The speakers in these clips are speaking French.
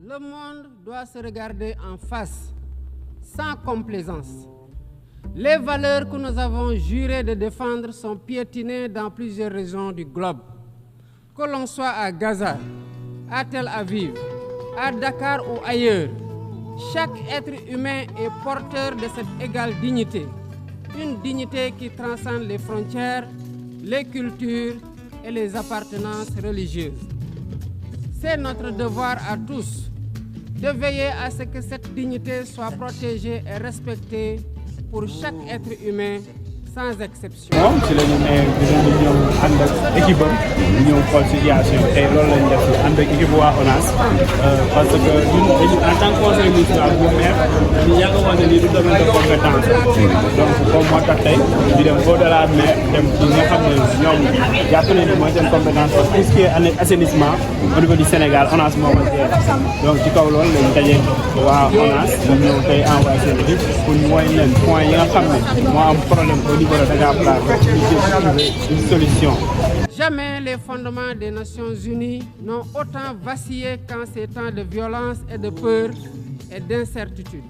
Le monde doit se regarder en face, sans complaisance. Les valeurs que nous avons juré de défendre sont piétinées dans plusieurs régions du globe. Que l'on soit à Gaza, à Tel Aviv, à Dakar ou ailleurs, chaque être humain est porteur de cette égale dignité. Une dignité qui transcende les frontières, les cultures et les appartenances religieuses. C'est notre devoir à tous de veiller à ce que cette dignité soit protégée et respectée pour chaque être humain sans exception. ci la ñu ne dinañu ñëw ànd ak équipe am ñëw xool situation tey loolu lañ def ànd ak équipe waa ONAS parce que ñun en tant que conseil municipal bu maire ñu yàgg a wax ne lii du domaine de compétence donc comme moo tax tey ñu dem au delà maire dem ci nga xam ne ñoom jàpp nañu ne mooy seen compétence parce que tout ce qui est assainissement au niveau du Sénégal ONAS moo ko jeex donc ci kaw loolu lañ daje waa ONAS ñu ñëw tey envoyé seen équipe pour ñu woy leen point yi nga xam ne moo am problème au niveau de Dakar une solution. Jamais les fondements des Nations Unies n'ont autant vacillé qu'en ces temps de violence et de peur et d'incertitude.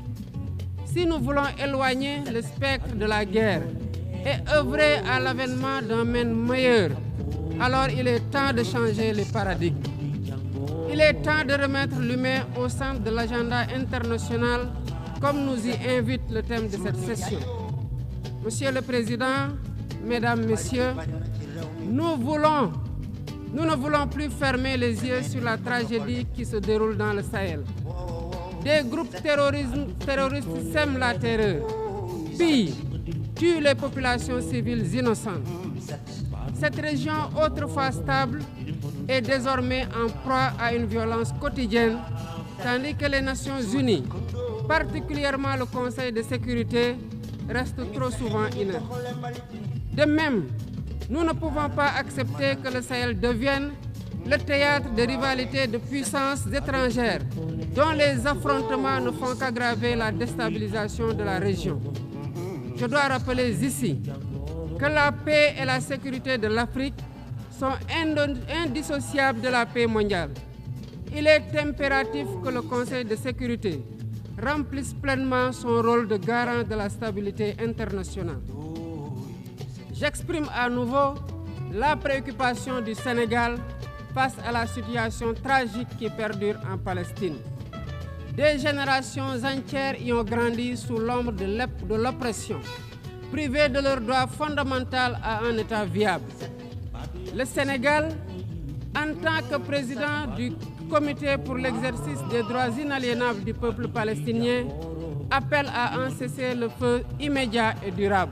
Si nous voulons éloigner le spectre de la guerre et œuvrer à l'avènement d'un monde meilleur, alors il est temps de changer les paradigmes. Il est temps de remettre l'humain au centre de l'agenda international, comme nous y invite le thème de cette session. Monsieur le Président, Mesdames, Messieurs, nous ne voulons plus fermer les yeux sur la tragédie qui se déroule dans le Sahel. Des groupes terroristes sèment la terreur, pillent, tuent les populations civiles innocentes. Cette région, autrefois stable, est désormais en proie à une violence quotidienne, tandis que les Nations Unies, particulièrement le Conseil de sécurité, restent trop souvent inertes. De même, nous ne pouvons pas accepter que le Sahel devienne le théâtre de rivalités de puissances étrangères dont les affrontements ne font qu'aggraver la déstabilisation de la région. Je dois rappeler ici que la paix et la sécurité de l'Afrique sont indissociables de la paix mondiale. Il est impératif que le Conseil de sécurité remplisse pleinement son rôle de garant de la stabilité internationale. J'exprime à nouveau la préoccupation du Sénégal face à la situation tragique qui perdure en Palestine. Des générations entières y ont grandi sous l'ombre de l'oppression, privées de leur droit fondamental à un État viable. Le Sénégal, en tant que président du Comité pour l'exercice des droits inaliénables du peuple palestinien, appelle à un cessez-le-feu immédiat et durable.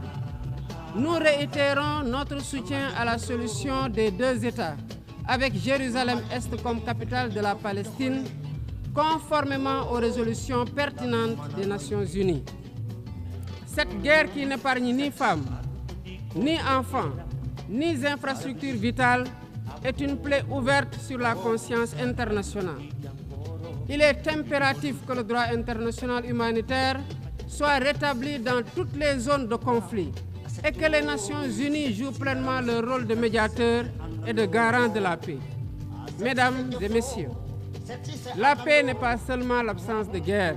Nous réitérons notre soutien à la solution des deux États, avec Jérusalem-Est comme capitale de la Palestine, conformément aux résolutions pertinentes des Nations Unies. Cette guerre qui n'épargne ni femmes, ni enfants, ni infrastructures vitales est une plaie ouverte sur la conscience internationale. Il est impératif que le droit international humanitaire soit rétabli dans toutes les zones de conflit et que les Nations Unies jouent pleinement leur rôle de médiateur et de garant de la paix. Mesdames et messieurs, la paix n'est pas seulement l'absence de guerre.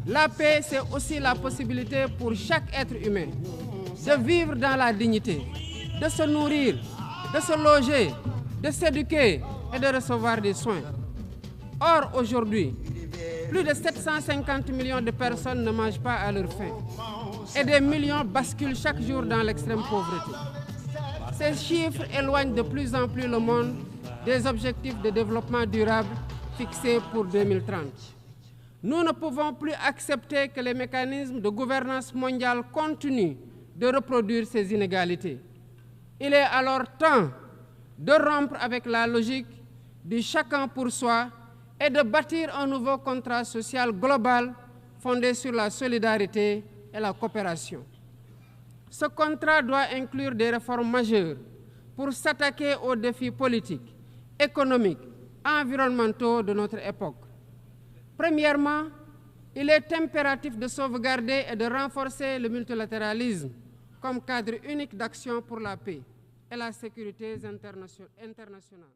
La paix, c'est aussi la possibilité pour chaque être humain de vivre dans la dignité, de se nourrir, de se loger, de s'éduquer et de recevoir des soins. Or, aujourd'hui, plus de 750 millions de personnes ne mangent pas à leur faim et des millions basculent chaque jour dans l'extrême pauvreté. Ces chiffres éloignent de plus en plus le monde des objectifs de développement durable fixés pour 2030. Nous ne pouvons plus accepter que les mécanismes de gouvernance mondiale continuent de reproduire ces inégalités. Il est alors temps de rompre avec la logique du chacun pour soi et de bâtir un nouveau contrat social global fondé sur la solidarité et la coopération. Ce contrat doit inclure des réformes majeures pour s'attaquer aux défis politiques, économiques, environnementaux de notre époque. Premièrement, il est impératif de sauvegarder et de renforcer le multilatéralisme comme cadre unique d'action pour la paix et la sécurité internationale.